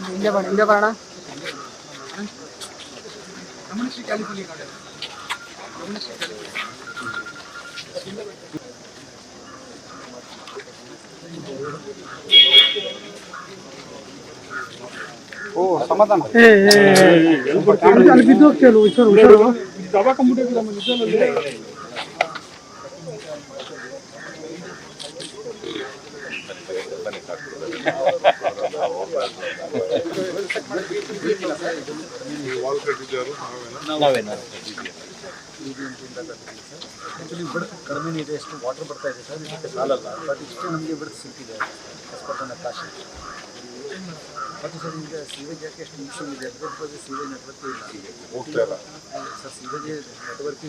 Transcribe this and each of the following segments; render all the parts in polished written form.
ಹಿಂದೆ ಬರೋಣ. ಓ ಸಮಾಧಾನ ಅಲ್ಲಿ ಬಿದ್ದು ಹೋಗ್ತೀಯಲ್ಲ ಹುಷಾರು ದಬಾ ಕಂಪ್ಯೂಟರ್ ನಮ್ಮ ನಿಜದಲ್ಲಿ ಆ್ಯಕ್ಚುಲಿ ಬಿಡ್ತು ಕಡಿಮೆ ಇದೆ, ಎಷ್ಟು ವಾಟರ್ ಬರ್ತಾ ಇದೆ ಸರ್, ಇದಕ್ಕೆ ಸಾಲಲ್ಲ. ಬಟ್ ಇಷ್ಟು ನಮಗೆ ಬಿಡ್ತು ಸಿಕ್ಕಿದೆ ಹೊಸಪಟ್ಟಣ ಕಾಶಿ. ಮತ್ತು ಸರ್ ಈಗ ಸೀವೇಜ್ ಯಾಕೆ ಎಷ್ಟು ಇಶ್ಯೂ ಇದೆ ಅಂದರೆ ಸೀವೇಜ್ ನೆಟ್ವರ್ಕ್ ಇಲ್ಲ, ಹೋಗ್ತಾ ಇಲ್ಲ ಸರ್. ಸೀವೇಜ್ ನೆಟ್ವರ್ಕ್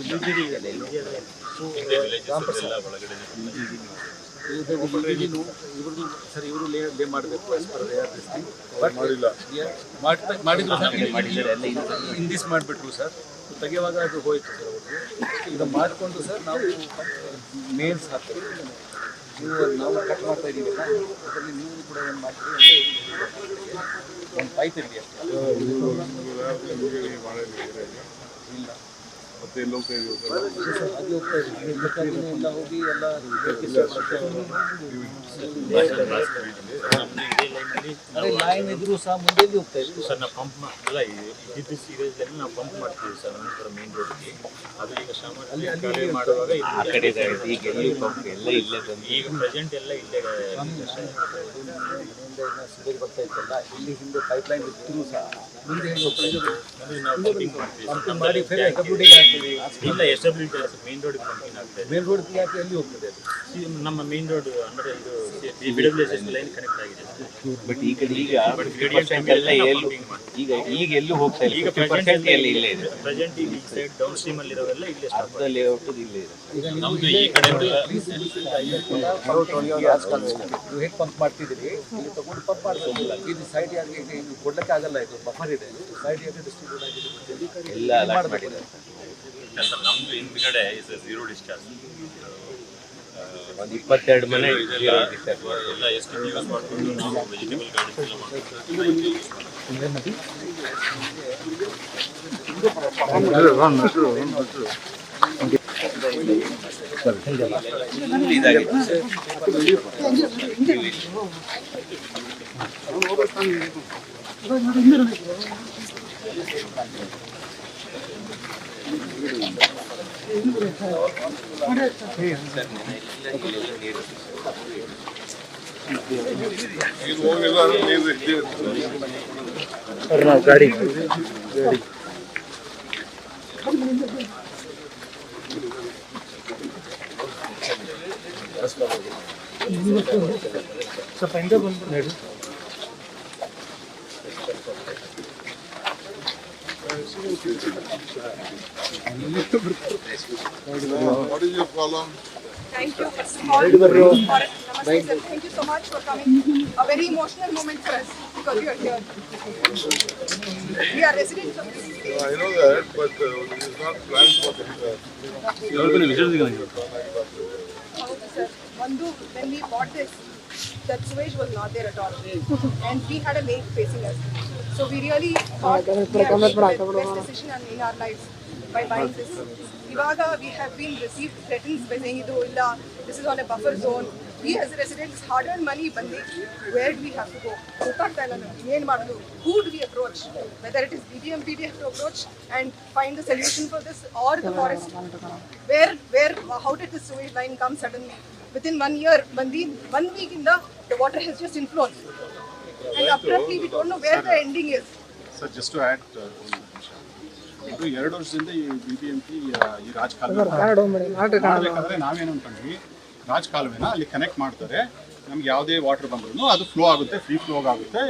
ಸೊ ಇವ್ರದ್ದು ಸರ್, ಇವರು ಲೇ ಮಾಡಬೇಕು ಆಸ್ ಪರ್ ಬಟ್ ಮಾಡಿದ್ರು ಸರ್, ಇಂಗ್ಲೀಷ್ ಮಾಡಿಬಿಟ್ರು ಸರ್. ತೆಗೆಯುವಾಗ ಅದು ಹೋಯಿತು ಸರ್ ಅವ್ರದ್ದು. ಈಗ ಮಾಡಿಕೊಂಡು ಸರ್ ನಾವು ಮೇಲ್ಸ್ ಹಾಕ್ತೀವಿ, ನೀವು ನಾವು ಕಟ್ ಮಾಡ್ತಾ ಇದ್ದೀವಿ ಅದರಲ್ಲಿ ನೀವು ಕೂಡ ಏನು ಮಾಡ್ತೀವಿ ಅಂತ ಒಂದು ಪೈಪ್ ಇರಲಿ ಅಷ್ಟೇ. ಇಲ್ಲ ಮತ್ತೆ ಎಲ್ಲ ಹೋಗ್ತಾ ಇದ್ದೀವಿ ಸರ್, ಹಾಗೆ ಹೋಗ್ತಾ ಇದ್ದೀವಿ ಎಲ್ಲ ಹೋಗಿ ಎಲ್ಲ ಲೈನ್ ಇದ್ರು ಸಹ ಮುಂದೆ ಹೋಗ್ತಾ ಇದ್ದೀವಿ ಸರ್. ನಾವು ಪಂಪ್ ಅಲ್ಲ ಇದ್ದಿದ್ದು ಸೀರಿಯಸ್ಲಿ ನಾವು ಪಂಪ್ ಮಾಡ್ತೀವಿ ಸರ್ ನಂತರ ಮೇನ್ ರೋಡ್ಗೆ. ಅದು ಈಗ ಸಾಮಾನ್ಯ ಮಾಡುವಾಗ ಆ ಕಡೆ ಈಗ ಎಲ್ಲಿ ಪಂಪ್ ಎಲ್ಲ ಇಲ್ಲೇ ಬಂದು ಈಗ ಪ್ರೆಸೆಂಟ್ ಎಲ್ಲ ಇಲ್ಲೇ ಸಿಗೇಜ್ ಬರ್ತಾ ಇತ್ತಲ್ಲ, ಇಲ್ಲಿ ಹಿಂದೆ ಪೈಪ್ ಲೈನ್ ಇದ್ದರೂ ಸಹ ಮುಂದೆ ನಾವು ಪಂಪಿಂಗ್ ಮಾಡ್ತೀವಿ. ಪಂಪಿಂಗ್ ಮಾಡಿ ಫೇರ್ ಎಸ್ಟಬ್ಲಿಟಿಗೆ ಹಾಕ್ತೀವಿ. ಇಲ್ಲ ಎಸ್ಟಬ್ಲಿಟಿ ಮೇನ್ ರೋಡಿಗೆ ಪಂಪಿಂಗ್ ಆಗ್ತದೆ. ಮೇನ್ ರೋಡ್ ಯಾಕೆ ಎಲ್ಲಿ ಹೋಗ್ತದೆ ಅದು? ನಮ್ಮ ಮೇನ್ ರೋಡ್ ಅಂದರೆ ಇದು BWSS ಲೈನ್ ಕನೆಕ್ಟ್ ಆಗಿದೆ. ಬಟ್ ಈ ಕಡೆ ಈಗ ಎಲ್ಲ ಈಗ ಎಲ್ಲೂ ಹೋಗ್ತಾ ಇಲ್ಲ. ಈಗ ಪ್ರೆಸೆಂಟ್ ಇಲ್ಲೇ ಇದೆ. ಪ್ರೆಸೆಂಟ್ ಈಗ ಈ ಸೈಡ್ ಡೌನ್ ಸ್ಟ್ರೀಮ್ ಅಲ್ಲಿ ಇರೋವೆಲ್ಲ ಇಲ್ಲೇ ಸ್ಟಾಪ್ ಅರ್ಧ ಲೇಔಟ್ ಇಲ್ಲೇ ಇದೆ. ನಮ್ದು ಈ ಕಡೆ ನೀವು ಹೇಗೆ ಪಂಪ್ ಮಾಡ್ತಿದ್ದೀರಿ, ಇಲ್ಲಿ ತಗೊಂಡು ಪಂಪ್ ಮಾಡ್ತಿಲ್ಲ. ಇದು ಸೈಡ್ ಯಾಕೆ ಇದು ಕೊಡ್ಲಿಕ್ಕೆ ಆಗಲ್ಲ, ಇದು ಬಫರ್ ಇದೆ. ಸೈಡ್ ಯಾಕೆ ಡಿಸ್ಟ್ರಿಬ್ಯೂಟ್ ಆಗಿದೆ ಎಲ್ಲ ಅಲಾಟ್ ಮಾಡಿದ್ದಾರೆ. ನಮ್ದು ಹಿಂದ್ಗಡೆ ಇಸ್ ಝೀರೋ ಡಿಸ್ಚಾರ್ಜ್. ಒಂದು 22 ಮನೆ ಎಲ್ಲ ಎಷ್ಟು ಯೂಸ್ ಮಾಡಿಕೊಂಡು ನಾವು ವೆಜಿಟೇಬಲ್ ಗಾರ್ಡನ್ಸ್ ಎಲ್ಲ ಮಾಡ್ತೀವಿ. ಗಾಡಿ ಸ್ವಲ್ಪ ಹಿಂದೆ ಬಂದು ನೋಡಿ. What is your problem? Thank you first of all. Namaste sir. Thank you so much for coming. A very emotional moment for us because you are here. We are residents of this place. I know that, but it is not planned for the Howdy, sir. Vandu, when we bought this, that sewage was not there at all, and we had a lake facing us. So we really thought we have made the best decision in our lives by buying this. Ivaga we have been received threats by saying illa, this is on a buffer zone. We as residents hard-earned money bandi, where do we have to go? Who do we approach? Whether it is BBMP we have to approach and find the solution for this, or the forest. How did this sewage line come suddenly? Within 1 year, bandi, 1 week in the water has just inflown. And abruptly we don't know where the ending is. Sir, just to add, ಇದು 2 ವರ್ಷದಿಂದ ಈ BBMP ಈ ರಾಜಕಾಲುವೆ ನಾವೇನು ಅನ್ಕೊಂಡ್ವಿ, ರಾಜಕಾಲುವೆನ ಅಲ್ಲಿ connect ಮಾಡ್ತಾರೆ, ನಮ್ಗೆ ಯಾವುದೇ ವಾಟರ್ ಬಂದ್ರೂ ಅದು ಫ್ಲೋ ಆಗುತ್ತೆ, ಫ್ರೀ ಫ್ಲೋ ಆಗುತ್ತೆ,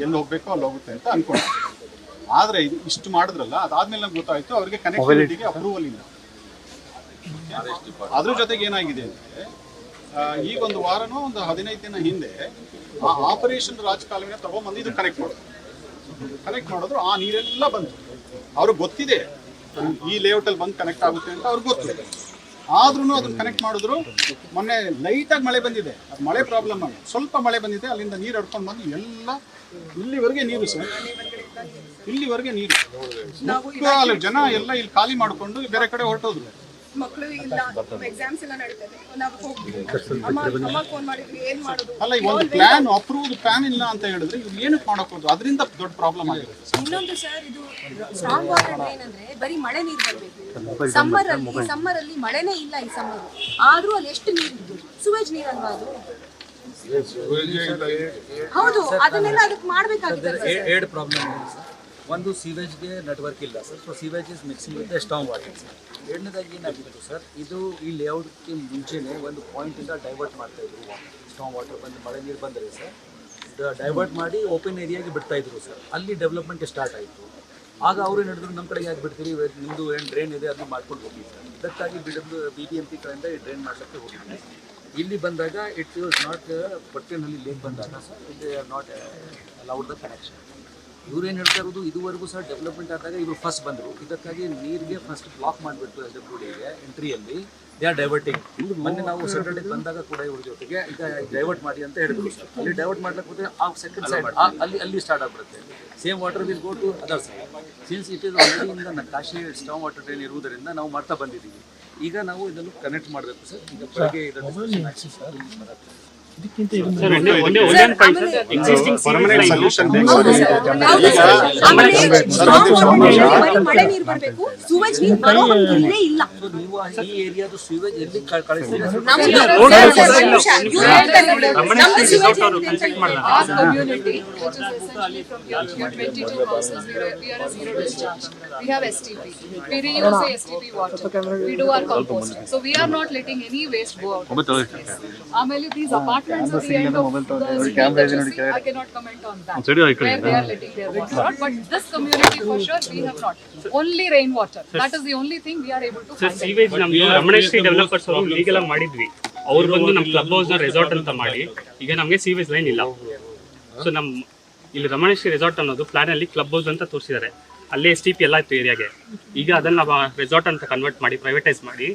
ಎಲ್ಲಿ ಹೋಗ್ಬೇಕೋ ಅಲ್ಲಿ ಹೋಗುತ್ತೆ ಅಂತ ಅನ್ಕೊಂಡ್ವಿ. ಆದರೆ ಇದು ಇಷ್ಟು ಮಾಡಿದ್ರಲ್ಲ, ಅದಾದ್ಮೇಲೆ ನಮ್ಗೆ ಗೊತ್ತಾಯ್ತು ಅವ್ರಿಗೆ ಕನೆಕ್ಟಿವಿಟಿಗೆ ಅಪ್ರೂವಲ್ ಇಲ್ಲ. ಅದ್ರ ಜೊತೆಗೆ ಏನಾಗಿದೆ ಅಂದರೆ, ಈಗ ಒಂದು ವಾರನೋ ಒಂದು 15 ದಿನ ಹಿಂದೆ ಆ ಆಪರೇಷನ್ ರಾಜಕಾಲುವೆನ ತಗೊಂಡ್ಬಂದು ಇದು ಕನೆಕ್ಟ್ ಮಾಡಿದ್ರು. ಆ ನೀರೆಲ್ಲ ಬಂತು. ಅವ್ರಿಗೆ ಗೊತ್ತಿದೆ ಈ ಲೇಔಟಲ್ಲಿ ಬಂದು ಕನೆಕ್ಟ್ ಆಗುತ್ತೆ ಅಂತ ಅವ್ರಿಗೆ ಗೊತ್ತಿದೆ. ಆದ್ರೂ ಅದನ್ನ ಕನೆಕ್ಟ್ ಮಾಡಿದ್ರು. ಮೊನ್ನೆ ಲೈಟಾಗಿ ಮಳೆ ಬಂದಿದೆ, ಅದು ಮಳೆ ಪ್ರಾಬ್ಲಮ್ ಅಲ್ಲ, ಸ್ವಲ್ಪ ಮಳೆ ಬಂದಿದೆ, ಅಲ್ಲಿಂದ ನೀರು ಹಡ್ಕೊಂಡು ಬಂದು ಎಲ್ಲ ಇಲ್ಲಿವರೆಗೆ ನೀರು ಸರ್, ಇಲ್ಲಿವರೆಗೆ ನೀರು. ಅಲ್ಲಿ ಜನ ಎಲ್ಲ ಇಲ್ಲಿ ಖಾಲಿ ಮಾಡಿಕೊಂಡು ಬೇರೆ ಕಡೆ ಹೊರಟೋದ್ರು. ಮಕ್ಕಳು ಇಲ್ಲ, ಎಕ್ಸಾಮ್ಸ್ ಎಲ್ಲ ನಡೀತದೆ, ನಾವು ಹೋಗ್ತೀವಿ. ಅಮ್ಮ ಫೋನ್ ಮಾಡಿದ್ವಿ, ಏನ್ ಮಾಡೋದು? ಅಲ್ಲ, ಈಗ ಒಂದು ಪ್ಲಾನ್ ಅಪ್ರೂವ್ಡ್ ಪ್ಲಾನ್ ಇಲ್ಲ ಅಂತ ಹೇಳಿದ್ರೆ ಇವ್ರು ಏನಕ್ಕೆ ಮಾಡಕ್ ಹೋದ್ರು? ಅದರಿಂದ ದೊಡ್ಡ ಪ್ರಾಬ್ಲಮ್ ಆಗಿದೆ. ಇನ್ನೊಂದು ಸರ್, ಇದು ಸ್ಟ್ರಾಂಗ್ ವಾಟರ್ ಡ್ರೈನ್ ಅಂದ್ರೆ ಬರೀ ಮಳೆ ನೀರು ಬರಬೇಕು. ಸಮ್ಮರ್ ಅಲ್ಲಿ ಮಳೆನೇ ಇಲ್ಲ ಈ ಸಮ್ಮರ್, ಆದ್ರೂ ಅಲ್ಲಿ ಎಷ್ಟು ನೀರು ಇದ್ದು ಸುವೇಜ್ ನೀರಲ್ವಾ ಅದು? ಹೌದು, ಅದನ್ನೆಲ್ಲ ಅದಕ್ಕೆ ಮಾಡ್ಬೇಕಾಗಿದೆ. ಎರಡು ಪ್ರಾಬ್ಲಮ್ ಇದೆ ಸರ್. ಒಂದು, ಸೀವೇಜ್ಗೆ ನೆಟ್ವರ್ಕ್ ಇಲ್ಲ sir, so sewage is mixing with strong water sir. ಎರಡನೇದಾಗಿ ಏನಾಗಿತ್ತು ಸರ್, ಇದು ಈ ಲೇಔಟ್ಗೆ ಮುಂಚೆನೇ ಒಂದು ಪಾಯಿಂಟಿಂದ ಡೈವರ್ಟ್ ಮಾಡ್ತಾಯಿದ್ರು. ಸ್ಟ್ರಾಂಗ್ ವಾಟರ್ ಬಂದು ಮಳೆ ನೀರು ಬಂದರೆ ಸರ್ ಡೈವರ್ಟ್ ಮಾಡಿ ಓಪನ್ ಏರಿಯಾಗೆ ಬಿಡ್ತಾಯಿದ್ರು ಸರ್. ಅಲ್ಲಿ ಡೆವಲಪ್ಮೆಂಟ್ ಸ್ಟಾರ್ಟ್ ಆಯಿತು. ಆಗ ಅವರು ಏನು ಹೇಳಿದ್ರು, ನಮ್ಮ ಕಡೆಗೆ ಯಾಕೆ ಬಿಡ್ತೀರಿ, ನಿಮ್ಮದು ಏನು ಡ್ರೈನ್ ಇದೆ ಅದನ್ನು ಮಾಡ್ಕೊಂಡು ಹೋಗಿ ಸರ್. ಇದಕ್ಕಾಗಿ BBMP ಕಡೆಯಿಂದ ಈ ಡ್ರೈನ್ ಮಾಡೋಕ್ಕೆ ಹೋಗಿದ್ವಿ. ಇಲ್ಲಿ ಬಂದಾಗ ಇಟ್ ವಾಸ್ ನಾಟ್ ಪಟ್ಟಿನಲ್ಲಿ ಲೇಕ್ ಬಂದಾಗ sir, it are not allowed the connection. ಇವ್ರು ಏನು ಹೇಳ್ತಾ ಇರೋದು, ಇದುವರೆಗೂ ಸರ್ ಡೆವಲಪ್ಮೆಂಟ್ ಆದಾಗ ಇವರು ಫಸ್ಟ್ ಬಂದರು, ಇದಕ್ಕಾಗಿ ನೀರಿಗೆ ಫಸ್ಟ್ ಬ್ಲಾಕ್ ಮಾಡಿಬಿಟ್ಟು SWDಗೆ ಎಂಟ್ರಿಯಲ್ಲಿ ದೇ ಆರ್ ಡೈವರ್ಟಿಂಗ್. ಮೊನ್ನೆ ನಾವು ಸೆಟರ್ಡೇ ಬಂದಾಗ ಕೂಡ ಇವ್ರ ಜೊತೆಗೆ ಈಗ ಡೈವರ್ಟ್ ಮಾಡಿ ಅಂತ ಹೇಳಿದ್ರು ಸರ್. ಅಲ್ಲಿ ಡೈವರ್ಟ್ ಮಾಡ್ಲಿಕ್ಕೆ ಹೋದರೆ ಆ ಸೆಕೆಂಡ್ ಸೈಡ್ ಅಲ್ಲಿ ಸ್ಟಾರ್ಟ್ ಆಗಿಬಿಡುತ್ತೆ. Same water will go to other side. Since it is already in the ಕಾಶಿ ಸ್ಟ್ರಾಂಗ್ ವಾಟರ್ ಡ್ರೈನ್ ಇರುವುದರಿಂದ ನಾವು ಮಾಡ್ತಾ ಬಂದಿದ್ದೀವಿ. ಈಗ ನಾವು ಇದನ್ನು ಕನೆಕ್ಟ್ ಮಾಡಬೇಕು ಸರ್. ಈಗ ಬೆಳಗ್ಗೆ ಮಳೆ ನೀರು ಬರಬೇಕು, ಸುವೇಜ್ ನೀರು ಬರೋ ಹಂಗಿಲ್ಲೇ ಇಲ್ಲ. ನೀವು ಈ ಏರಿಯಾದ ಸುವೇಜ್ ಎಲ್ಲಿ ಕಳಿಸಿದ್ರೆ we have STP. We reuse the STP water. We do our composting. So we are not letting any waste go out. Ameli, these apartments at the end of the street that you see, I cannot comment on that. Where they are letting their waste out. But this community for sure we have not. Only rainwater. That is the only thing we are able to find. Sewage ನಮ್ದು ರಮಣೇಶ್ವರಿ developers ಅವರು legal ಆಗಿ ಮಾಡಿದ್ವಿ. ಅವ್ರು ಬಂದು ನಮ್ಮ club house ನ resort ಅಂತ ಮಾಡಿ ಈಗ ನಮಗೆ ಸೀವೇಜ್ ಲೈನ್ ಇಲ್ಲ. ಸೊ ನಮ್ಮ ಇಲ್ಲಿ ರಮಣೇಶ್ವರಿ ರೆಸಾರ್ಟ್ ಅನ್ನೋದು ಪ್ಲಾನ್ ಅಲ್ಲಿ ಕ್ಲಬ್ ಹೌಸ್ ಅಂತ ತೋರಿಸಿದ್ದಾರೆ. ಅಲ್ಲೇ STP ಎಲ್ಲ ಇತ್ತು ಏರಿಯಾಗೆ. ಈಗ ಅದನ್ನ ರೆಸಾರ್ಟ್ ಅಂತ ಕನ್ವರ್ಟ್ ಮಾಡಿ ಪ್ರೈವೇಟೈಸ್ ಮಾಡಿ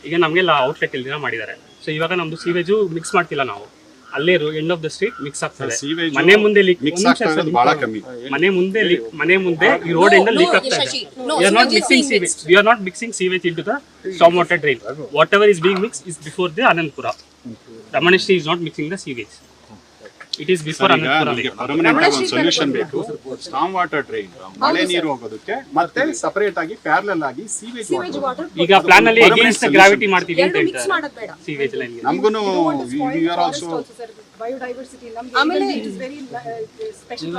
ಈಗ ನಮಗೆಲ್ಲ ಔಟ್ಲೆಟ್ ಇಲ್ದಿರ ಮಾಡಿದ್ದಾರೆ. ಸೊ ಇವಾಗ ನಮ್ದು ಸೀವೇಜು ಮಿಕ್ಸ್ ಮಾಡ್ತಿಲ್ಲ ನಾವು, ಅಲ್ಲೇ end of the street mix ಆಗ್ತದೆ. ಮನೆ ಮುಂದೆ ಲೀಕ್, ಮನೆ ಮುಂದೆ ಈ ರೋಡ್ ಇಂದ ಲೀಕ್ ಆಗ್ತಾ ಇದೆ. We are not mixing sewage, we are not mixing sewage into the storm water drain. Whatever is being mix is before the Anantapura. Ramaneshwari is not mixing the sewage, it is before Anantapura. Permanent ಆಗಿ ಒಂದು solution ಬೇಕು. Strong water drain ಮಳೆ ನೀರು ಹೋಗೋದಕ್ಕೆ ಮತ್ತೆ separate ಆಗಿ parallel ಆಗಿ sewage water. ಈಗ ಪ್ಲಾನ್ ಅಲ್ಲಿ ಅಗೇನ್ಸ್ಟ್ ಗ್ರಾವಿಟಿ ಮಾಡ್ತೀವಿ ಅಂತ ಹೇಳ್ತಾರೆ ಸೀವೇಜ್ ಲೈನ್. ನಮಗುನು ವಿ ಆರ್ ಆಲ್ಸೋ ಬಯೋಡೈವರ್ಸಿಟಿ ನಮಗೆ it is very special.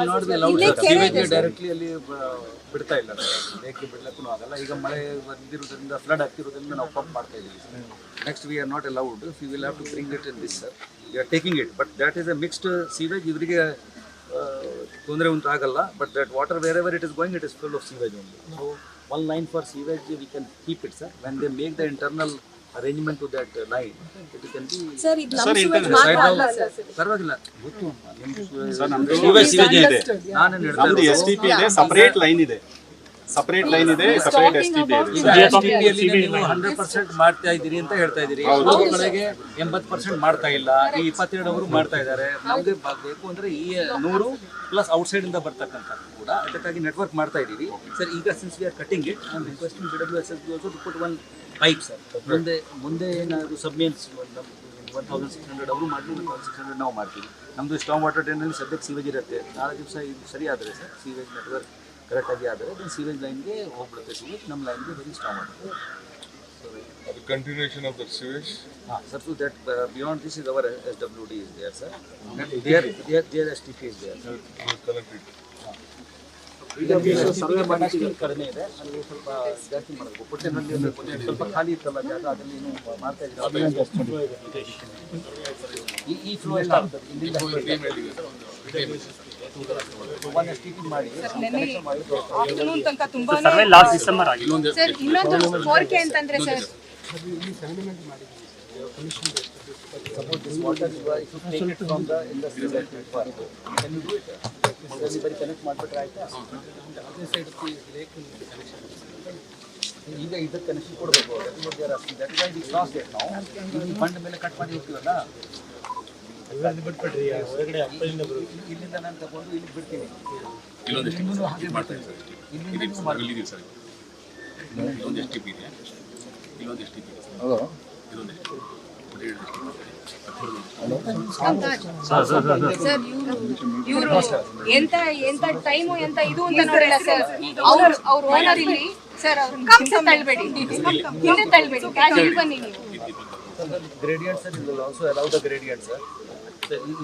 Sewage directly ಅಲ್ಲಿ ಬಿಡ್ತಾ ಇಲ್ಲ, ಲೇಕ್ಗೆ ಬಿಡ್ಲಕ್ಕೂ ಆಗಲ್ಲ. ಈಗ ಮಳೆ ಬಂದಿರೋದ್ರಿಂದ ಫ್ಲಡ್ ಆಗ್ತಿರೋದ್ರಿಂದ ನಾವು ಪಂಪ್ ಮಾಡ್ತಾ ಇದ್ದೀವಿ. Next we are not allowed, we will have to bring it in this sir. We are taking it, but that is a mixed sewage. ಇವರಿಗೆ ತೊಂದರೆ ಉಂಟಾಗಲ್ಲ, but that water wherever it is going it is full of sewage only. So one line for sewage we can keep it sir. When they make the internal arrangement to that line, it can be sir ಇದು ನಮ್ಮ Suez ಮಾತ್ರ ಅಲ್ಲ sir. ಪರವಾಗಿಲ್ಲ, ಗೊತ್ತು sir. ನಮ್ದು sewage ಇದೆ, ನಾನು ನಮ್ದು STP ಇದೆ, ಸಪರೇಟ್ ಲೈನ್ ಇದೆ, ಸಪರೇಟ್ ಲೈನ್ ಇದೆ, ಸಪರೇಟ್ STP ಇದೆ. ಈಗ STP ಅಲ್ಲಿ ನೀವು 100% ಮಾಡ್ತಾ ಇದ್ದೀರಿ ಅಂತ ಹೇಳ್ತಾ ಇದ್ದೀರಿ. ಕಡೆಗೆ 80% ಮಾಡ್ತಾ ಇಲ್ಲ. ಈ 22 ಅವರು ಮಾಡ್ತಾ ಇದ್ದಾರೆ. ನಮಗೆ ಬೇಕು ಅಂದ್ರೆ ಈ 100 ಪ್ಲಸ್ ಔಟ್ಸೈಡ್ ಇಂದ ಬರ್ತಕ್ಕಂಥ ಕೂಡ ಅದಕ್ಕಾಗಿ ನೆಟ್ವರ್ಕ್ ಮಾಡ್ತಾ ಇದ್ದೀವಿ ಸರ್. ಈಗ since we are cutting it, I am requesting BWSS also to put one pipe sir. ಮುಂದೆ ಏನಾದರೂ ಸಬ್ಮೇನ್ಸ್ 1600 ಅವರು ಮಾಡಲಿ, 1600 ನಾವು ಮಾಡ್ತೀವಿ. ನಮ್ಮದು ಸ್ಟ್ರಾಂಗ್ ವಾಟರ್ ಡ್ರೈನಲ್ಲಿ ಸದ್ಯಕ್ಕೆ ಸೀವೇಜ್ ಇರುತ್ತೆ. ನಾಳೆ ದಿವಸ ಇದು ಸರಿ ಆದರೆ ಸರ್, ಸೀವೇಜ್ ನೆಟ್ವರ್ಕ್ ಕರೆಕ್ಟಾಗಿ ಆದರೆ ದೆನ್ ಸೀವೇಜ್ ಲೈನ್ಗೆ ಹೋಗ್ಬಿಡುತ್ತೆ ಸೀವೇಜ್. ನಮ್ಮ ಲೈನ್ಗೆ very strong water. The continuation of the sewage. Sir, so that beyond this is our SWD is there, sir. Their STP is there. Connect it. Survey ಮಾಡಿ ಕಡಿಮೆ ಇದೆ, ಅಲ್ಲಿ ಸ್ವಲ್ಪ ಜಾಸ್ತಿ ಮಾಡಬೇಕು. ಪುಟ್ಟೆನಲ್ಲಿ ಸ್ವಲ್ಪ ಖಾಲಿ ಇತ್ತಲ್ಲ ಜಾಗ, ಅದರಲ್ಲಿ ಏನು ಮಾಡ್ತಾ ಇದ್ದೀವಿ. ಈ ಫ್ಲೋ ಎಲ್ಲ ಆಗ್ತದೆ ಇಲ್ಲಿಂದ ಒನ್ STP ಮಾಡಿ ಆಫ್ಟರ್ನೂನ್ ತನಕ ತುಂಬಾ ಸರ್ವೆ ಲಾಸ್ಟ್ ಡಿಸೆಂಬರ್ ಆಗಿದೆ ಸರ್. ಇನ್ನೊಂದು ಕೋರಿಕೆ ಅಂತಂದ್ರೆ sir, suppose this water if you take it from the industrial network, can you do it? Everybody connect ಮಾಡ್ಬಿಟ್ರೆ ಆಯ್ತಾ? ಅದೇ ಸೈಡ್ ಲೇಕ್ ಕನೆಕ್ಷನ್ ಈಗ ಇದಕ್ಕೆ ಕನೆಕ್ಷನ್ ಕೊಡಬೇಕು. That why we cross it ನಾವು ಈ ಫಂಡ್ ಮೇಲೆ ಕಟ್ ಮಾಡಿ ಹೋಗ್ತೀವಲ್ಲ, ಬಿಟ್ಬಿಟ್ರಿ ಹೊರಗಡೆ ಅಪ್ಪದಿಂದ ಇಲ್ಲಿಂದ ನಾನು ತಗೊಂಡು ಇಲ್ಲಿ ಬಿಡ್ತೀನಿ. ಇಲ್ಲೊಂದು ಹಾಗೆ ಮಾಡ್ತೀನಿ ಸರ್. ಇಲ್ಲಿದೆ ಸರ್, ಇಲ್ಲೊಂದು ಎಸ್ ಟಿ ಪಿ ಇದೆ, ಇಲ್ಲೊಂದು ಎಸ್ ಟಿ ಪಿ ಇದೆ, ಇಲ್ಲೊಂದು ಎಸ್ ಟಿ ಪಿ ಸರ್ ಇವರು ಎಂತ ಎಂತ ಟೈಮು ಎಂತ ಇದು ಅಂತ ನೋಡಿಲ್ಲ ಸರ್. ಅವ್ರ ಓನರ್ ಇಲ್ಲಿ ಸರ್, ಅವ್ರು ತಳ್ಬೇಡಿ, ಹಿಂದೆ ತಳ್ಬೇಡಿ, ಇಲ್ಲಿ ಬನ್ನಿ ನೀವು. Gradients will also allow the gradients sir.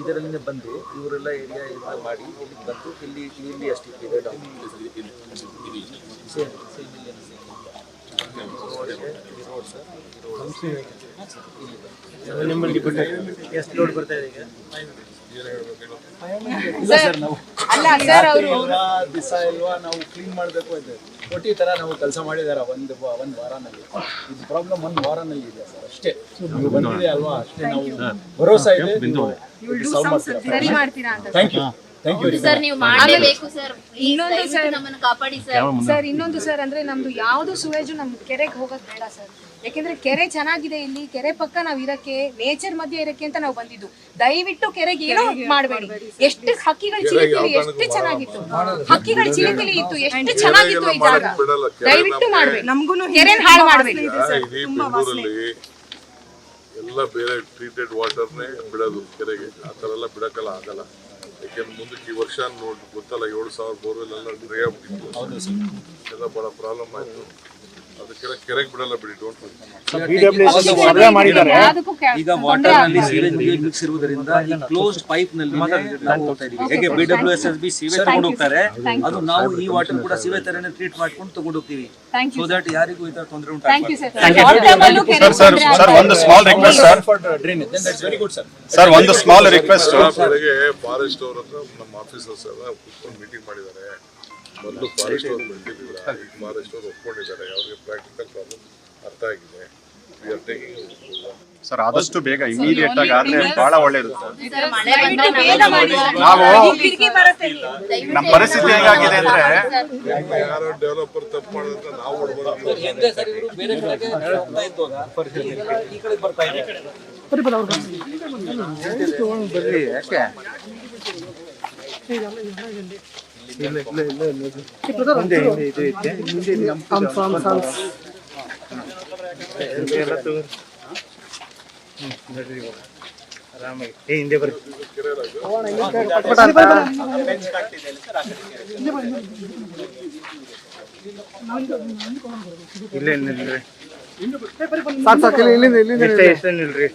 ಇದರಲ್ಲಿಂದ ಬಂದು ಇವರೆಲ್ಲ ಏರಿಯಾ ಇಂದ ಮಾಡಿ ಇಲ್ಲಿ ಬಂದು ಇಲ್ಲಿ ಎಸ್ ಟಿ ಪಿ ಇದೆ ಡೌನ್ ನಿಮ್ಮಲ್ಲಿ ಎಷ್ಟು ಲೋಡ್ ಬರ್ತಾ ಇದೆ ಈಗ? ಅಲ್ಲ ಸರ್, ಅವರು ದಿವಸ ಇಲ್ವಾ ನಾವು ಕ್ಲೀನ್ ಮಾಡಬೇಕು ಅಂತ ಒಟ್ಟಿ ತರ ನಾವು ಕೆಲಸ ಮಾಡಿದಾರ ಒಂದು ವಾರನಲ್ಲಿ. ಇದು ಪ್ರಾಬ್ಲಮ್ ಒಂದು ವಾರನಲ್ಲಿ ಇದೆ ಸರ್, ಅಷ್ಟೇ. ನೀವು ಬಂದಿದೆ ಅಲ್ವಾ, ಅಷ್ಟೇ. ನಾವು ಭರೋಸಾ ಇದೆ ಸರಿ ಮಾಡ್ತೀರಾ ಅಂತ. Thank you sir. ನೀವು ಮಾಡಲೇಬೇಕು ಸರ್. ಇನ್ನೊಂದು ಸರ್, ನಮ್ಮನ್ನು ಕಾಪಾಡಿ ಸರ್. ಇನ್ನೊಂದು ಸರ್, ಅಂದ್ರೆ ನಮ್ದು ಯಾವ್ದು ಸುವೇಜು ನಮ್ ಕೆರೆಗೆ ಹೋಗೋದ್ ಬೇಡ ಸರ್. ಯಾಕೆಂದ್ರೆ ಕೆರೆ ಚೆನ್ನಾಗಿದೆ, ಇಲ್ಲಿ ಕೆರೆ ಪಕ್ಕ ನಾವ್ ಇರಕ್ಕೆ, ನೇಚರ್ ಮಧ್ಯೆ ಇರಕ್ಕೆ ಅಂತ ನಾವು ಬಂದಿದ್ದು. ದಯವಿಟ್ಟು ಕೆರೆಗೆ ಏನೋ ಮಾಡಬೇಡಿ. ಎಷ್ಟು ಹಕ್ಕಿಗಳು ಚಿಲಿಪಿಲಿ, ಎಷ್ಟು ಚೆನ್ನಾಗಿತ್ತು, ಹಕ್ಕಿಗಳು ಚಿಲಿಪಿಲಿ ಇತ್ತು, ಎಷ್ಟು ಚೆನ್ನಾಗಿತ್ತು ಈ ಜಾಗ. ದಯವಿಟ್ಟು ಮಾಡ್ಬೇಕು, ನಮ್ಗೂನು ಕೆರೆ ಹಾಳು ಮಾಡ್ಬೇಕು. ಎಲ್ಲ ಬೇರೆ ಟ್ರೀಟೆಡ್ ವಾಟರ್ನೇ ಬಿಡೋದು ಕೆರೆಗೆ, ಆ ಥರ ಎಲ್ಲ ಬಿಡೋಕ್ಕೆಲ್ಲ ಆಗಲ್ಲ. ಯಾಕೆಂದ್ರೆ ಮುಂದಕ್ಕೆ ಈ ವರ್ಷ ನೋಡಿ ಗೊತ್ತಲ್ಲ, 7,000 ಬೋರ್ವೆಲ್ ಎಲ್ಲ ಡ್ರೈ ಆಗ್ಬಿಟ್ಟಿತ್ತು, ಎಲ್ಲ ಭಾಳ ಪ್ರಾಬ್ಲಮ್ ಆಯಿತು. ಅದಕ್ಕೆಲ್ಲ ಕೆರೆಗೆ ಬಿಡಲ್ಲ ಬಿಡಿ, ಡೋಂಟ್ ಈಗ ವಾಟರ್ ನಲ್ಲಿ ಸೀವೇಜ್ ಮಿಕ್ಸ್ ಇರುವುದರಿಂದ ಈ ಕ್ಲೋಸ್ಡ್ ಪೈಪ್ ನಲ್ಲಿ ನಾವು ಹೋಗ್ತಾ ಇದೀವಿ. ಹೇಗೆ BWSSB ಸೀವೇಜ್ ತಗೊಂಡು ಹೋಗ್ತಾರೆ, ಅದು ನಾವು ಈ ವಾಟರ್ ಕೂಡ ಸೀವೇಜ್ ತರನೇ ಟ್ರೀಟ್ ಮಾಡ್ಕೊಂಡು ತಗೊಂಡು ಹೋಗ್ತೀವಿ. ಸೊ ದಟ್ ಯಾರಿಗೂ ಈ ತರ ತೊಂದರೆ ಉಂಟಾಗಲ್ಲ. ಸರ್, ಒಂದು small request sir. Very good sir. Sir, ಒಂದು ಸ್ಮಾಲ್ ರಿಕ್ವೆಸ್ಟ್. ಬೆಳಗ್ಗೆ ಫಾರೆಸ್ಟ್ ಅವ್ರ ಹತ್ರ ನಮ್ಮ ಆಫೀಸರ್ಸ್ ಎಲ್ಲ ಕುತ್ಕೊಂಡು ಮೀಟಿಂಗ್ ಮಾಡಿದ್ದಾರೆ. ಮೊದಲು ಫಾರೆಸ್ಟ್ ಅವ್ರು ಬೆಳೆದಿಲ್ಲ, ಈಗ ಫಾರೆಸ್ಟ್ ಅವ್ರು ಒಪ್ಕೊಂಡಿದ್ದಾರೆ. ಅವ್ರಿಗೆ ಪ್ರಾಕ್ಟಿಕಲ್ ಪ್ರಾಬ್ಲಮ್ ಅರ್ಥ ಆಗಿದೆ. ವಿ ಆರ್ ಟೇಕಿಂಗ್ ಸರ್, ಆದಷ್ಟು ಬೇಗ ಇಮಿಡಿಯೇಟ್ ಆಗಿ ಆದ್ರೆ ಬಹಳ ಒಳ್ಳೇದು. ನಾವು ನಮ್ಮ ಪರಿಸ್ಥಿತಿ ಹೇಗಾಗಿದೆ ಅಂದ್ರೆ, ಯಾರೋ ಡೆವಲಪರ್ ತಪ್ಪು ಮಾಡಿದ್ರೆ ನಾವು ಹೊಡ್ಬೋದು. ಹಿಂದೆ ಸರ್ ಇವರು ಬೇರೆ ಕಡೆಗೆ ಹೋಗ್ತಾ ಇದ್ದಾಗ ಈ ಕಡೆ ಬರ್ತಾ ಇದೆ. ಬರ್ರಿ, ಯಾಕೆ ಆರಾಮಾಗಿ ಹಿಂದೆ ಬರ್ರಿ. ಇಲ್ಲೇ ನಿಲ್ರಿ, ಎಷ್ಟೇ ನಿಲ್ರಿ.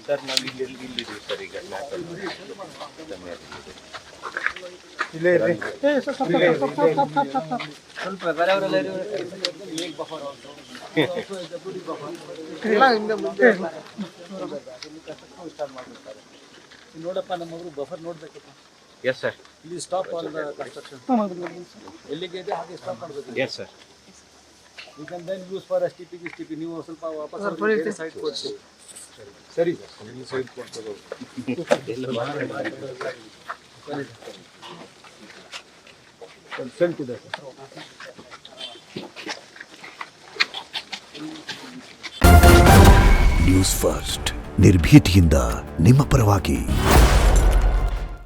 ಸರ್, ನಾವು ಇಲ್ಲಿದ್ದೀವಿ ಸರ್. ಈಗ ಇಲ್ಲೇ ಇರ್ರಿ. ಸ್ವಲ್ಪ ಬೇರೆಯವರೆಲ್ಲ ನೋಡಪ್ಪ, ನಮ್ಮವರು ಬಫರ್ ನೋಡ್ಬೇಕಪ್ಪ. Yes sir. ಇಲ್ಲಿ ಸ್ಟಾಪ್ ಆಲ್ ದ ಕನ್ಸ್ಟ್ರಕ್ಷನ್ ಎಲ್ಲಿಗೆ ಇದೆ ಹಾಗೆ ಸ್ಟಾಪ್ ಮಾಡಬೇಕು. Yes sir. You can then use for STP. ನೀವು ಸ್ವಲ್ಪ ವಾಪಸ್ ಸೈಡ್ ಕೊಡ್ಸಿ. ಸರಿ ಸೈಡ್ ಕೊಡ್ತಾರೆ. ಸೆಲ್ಫ್ ಇದೆ. ನ್ಯೂಸ್ ಫಸ್ಟ್, ನಿರ್ಭೀತಿಯಿಂದ ನಿಮ್ಮ ಪರವಾಗಿ.